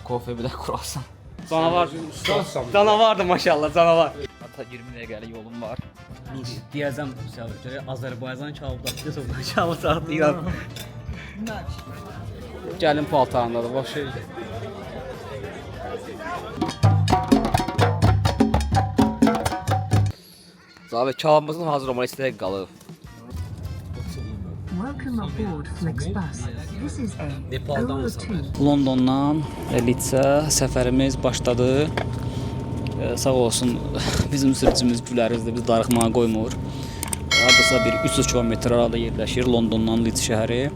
Kofe bir de kruvasan. Canavar. Canavardır maşallah, canavar. Hatta 20 dəqiqəlik yolum var. Deyəcəm bu Azərbaycan çaldıqca sonra şamı saatlayıram. Gəlin paltarındadır, boş şey. Zavi kebabımızın hazır olmalı istəyək qalıb. Welcome aboard Flixbus. This is a Nepal'dan mı Euro 2. Londondan Litsə səfərimiz başladı. Sağ olsun bizim sürücümüz Gülərizdir, biz darıxmağa qoymur. Hardasa bir 300 km arada yerləşir Londondan Leeds şəhəri.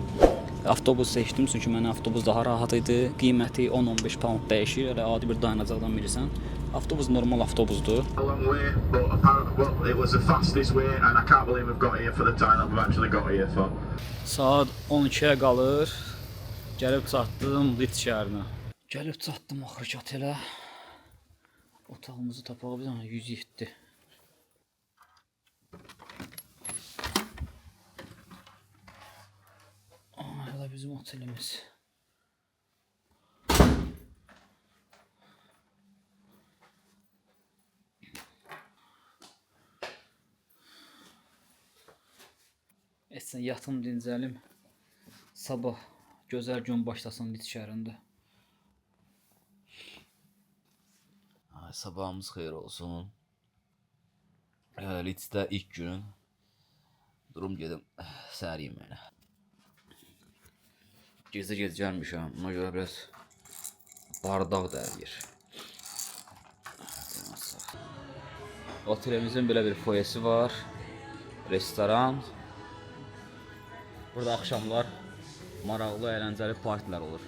Avtobus seçdim çünki mənə avtobus daha rahat idi. Qiyməti 10-15 pound dəyişir. Elə adi bir dayanacaqdan bilirsən. Avtobus normal avtobusdur. A long way, but apparently, well, it was the fastest way, and I can't believe we've got here for the time that we've actually got here for. Saat 12-yə qalır. Gəlib çatdım Leeds şəhərinə. Gəlib çatdım axırıncı otelə. Otağımızı tapaq bir dənə 107. Hələ bizim otelimiz. Etsən yatım dincəlim. Sabah gözəl gün başlasın Leeds şəhərində. Sabahımız xeyir olsun. Leeds'də ilk gün. Durum gedim səhər yeməyinə. Gecə gəlmişəm. Ona görə biraz bardaq dərgir. Otelimizin belə bir foyesi var. Restoran. Burada axşamlar maraqlı, əyləncəli partilər olur.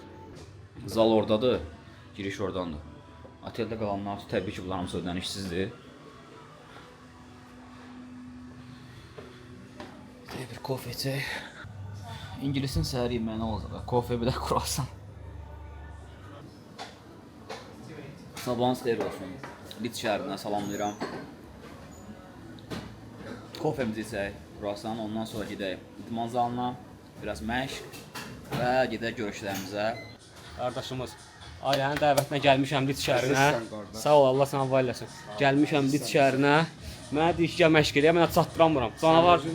Zal oradadır, giriş oradandır. Oteldə qalanlar üçün təbii ki, bunlar hamısı ödənişsizdir. Bir kofe içək. İngilisin səhər yeməyi nə olacaq? Kofe bir də kruvasan. Sabahınız xeyir olsun. Leeds şəhərindən salamlayıram. Kofemizi içək, kruvasan, ondan sonra gedək idman zalına, biraz məşq və gedək görüşlərimizə. Qardaşımız, ailənin dəvətinə gəlmişəm Leeds şəhərinə. Sağ ol, Allah sənə var eləsin. Gəlmişəm Leeds şəhərinə. Mənə deyir ki, gəl məşq eləyə, mən çatdıramıram. Canavar.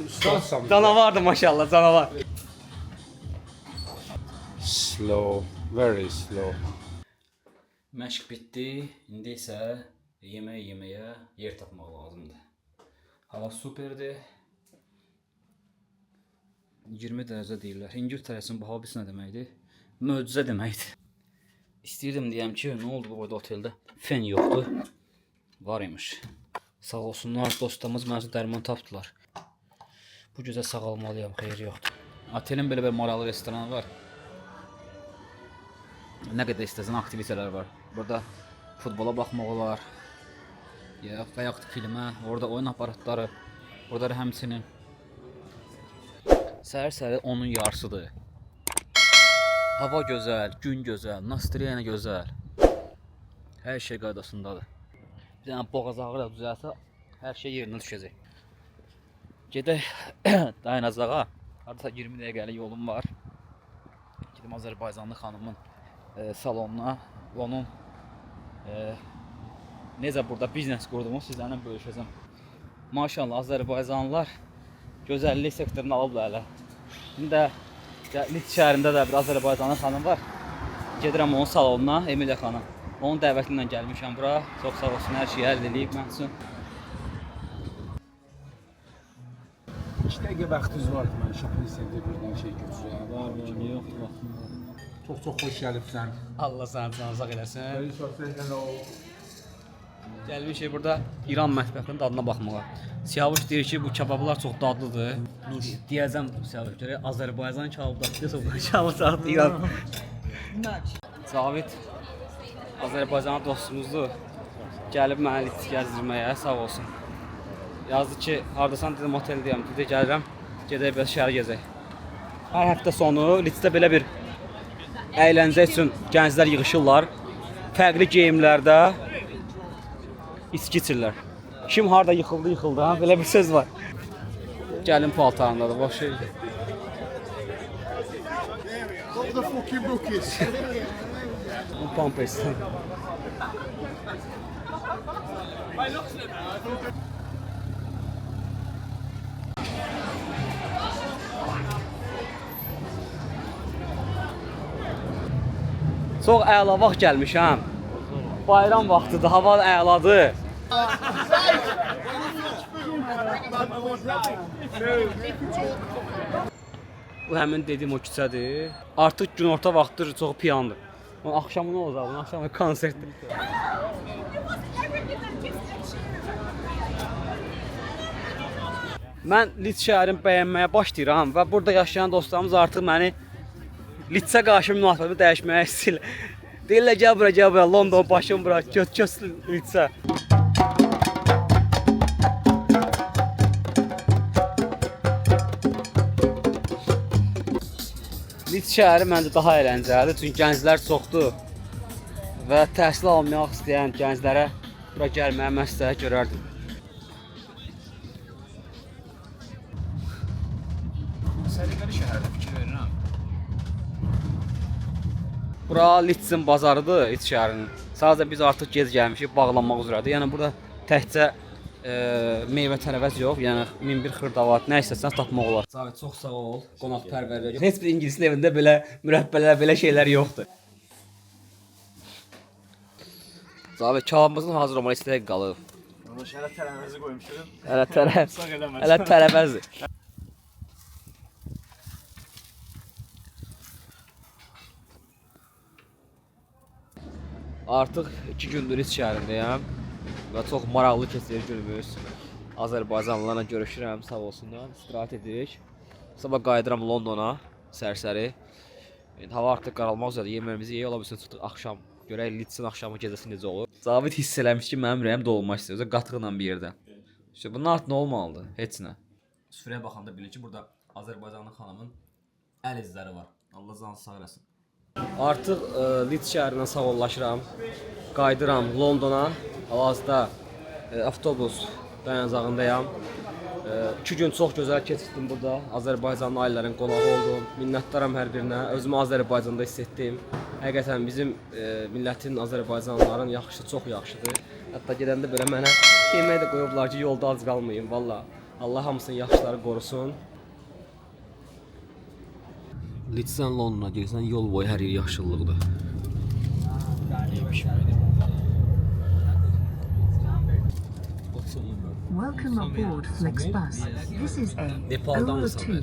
Canavardır maşallah, canavar. Slow, very slow. Məşq bitdi. İndi isə yeməyə yer tapmaq lazımdır. Hava superdir. 20 dərəcə deyirlər. İngiltərəsinin bu hava bilsin nə deməkdir? Möcüzə deməkdir. İstəyirdim deyəm ki, nə oldu bu boyda oteldə? Fen yoxdur. Var imiş. Sağ olsunlar, dostlarımız mənə üçün dərman tapdılar. Bu gözə sağalmalıyam, xeyir yoxdur. Otelin belə bir maraqlı restoranı var. Nə qədər istəsən aktivitelər var. Burada futbola baxmaq olar. Və yaxud filmə, orada oyun aparatları. Burada həmçinin səhər-səhər onun yarısıdır. Hava gözəl, gün gözəl, nastroyeniya gözəl. Hər şey qaydasındadır. Bir dənə boğazağı da düzəlsə, hər şey yerinə düşəcək. Gedək dayanacağa. Hardasa 20 dəqiqəlik yolum var. Gedim Azərbaycanlı xanımın salonuna. Onun necə burada biznes qurduğumu sizlərlə bölüşəcəm. Maşallah Azərbaycanlılar gözəllik sektorunu alıblar hələ. İndi də Leeds şəhərində də bir Azərbaycanlı xanım var. Gedirəm onun salonuna, Emilia xanım. Onun dəvəti ilə gəlmişəm bura. Çox sağ olsun, hər şeyi həll edib mən üçün. 2 dəqiqə vaxtınız vardı, mən şapını sevdi birdən şey götürürəm. Var, niyə yoxdur vaxtında? Çox xoş gəlibsən. Allah səni canınızaq eləsin. Very sorry, hello. Gəlmişik burada İran mətbəxinin dadına baxmağa. Siyavuş deyir ki, bu kebablar çox dadlıdır. Deyəcəm Siyavuş görək Azərbaycan kebabı sonra şamı saatlayıram. Cavid Azərbaycan dostumuzdur. Gəlib mənə Leeds gəzdirməyə, sağ olsun. Yazdı ki, hardasan dedim oteldəyəm, dedi gəlirəm, gedək biraz şəhər gəzək. Hər həftə sonu Leedsdə belə bir əyləncə üçün gənclər yığışırlar. Fərqli geyimlərdə içki içirlər. Kim harda yıxıldı, ha? Belə bir söz var. Gəlin paltarındadır, boş şey. Pampers. Çox əla vaxt gəlmişəm. Bayram vaxtıdır, hava əladır. Bu həmin dediyim o küçədir. Artıq günorta vaxtıdır, çox piyandır. Axşamı nə olacaq? Axşamı konsertdir. Mən Lit şəhərini bəyənməyə başlayıram və burada yaşayan dostlarımız artıq məni Litsə qarşı münasibətimi dəyişməyə istəyirlər. Deyirlər gəl bura, London başım bura, göt Litsə. Lit şəhəri məncə daha əyləncəlidir, çünki gənclər çoxdur və təhsil almaq istəyən gənclərə bura gəlməyə məsləhət görərdim. Səliqəli şəhərdə fikir verirəm. Bura Litsin bazarıdır, Lit şəhərinin. Sadəcə biz artıq gec gəlmişik, bağlanmaq üzrədir. Yəni burada təkcə meyvə tərəvəz yox, yəni 1001 xırdavat, nə istəsən tapmaq olar. Cavit, çox sağ ol, qonaqpərvərlik. Heç bir ingilisin evində belə mürəbbələr, belə şeylər yoxdur. Cavit, kebabımızın hazır olmalı istəyək qalıb. Hələ tərəvəzi qoymuşum. Hələ tərəvəzdir. Artıq 2 gündür Lit şəhərindəyəm və çox maraqlı keçir günümüz. Azərbaycanlılarla görüşürəm, sağ olsunlar, istirahət edirik. Sabah qayıdıram Londona, sərsəri. Hava artıq qaralmaq üzrədir, yeməyimizi yeyə ola bilsin, çıxdıq axşam. Görək Litsin axşamı gecəsi necə olur. Cavit hiss eləmiş ki, mənim ürəyim dolmaq istəyir, özə qatıqla bir yerdə. İşte bunun artıq nə olmalıdır? Heç nə. Süfrəyə baxanda bilir ki, burada Azərbaycanlı xanımın əl izləri var. Allah canı sağ eləsin. Artıq Lit şəhərindən sağollaşıram. Qayıdıram Londona. Hal-hazırda avtobus dayanacağındayam. 2 gün çox gözəl keçirdim burada. Azərbaycanlı ailələrinin qonağı oldum. Minnətdaram hər birinə. Özümü Azərbaycanda hiss etdim. Həqiqətən bizim millətin, Azərbaycanlıların yaxşı, çox yaxşıdır. Hətta gedəndə belə mənə yemək də qoyublar ki, yolda ac qalmayım. Valla Allah hamısının yaxşıları qorusun. Litsən Londona girsən, yol boyu hər yer yaşıllıqdır. Welcome aboard Flixbus. This is a Nepal'dan mısın? 002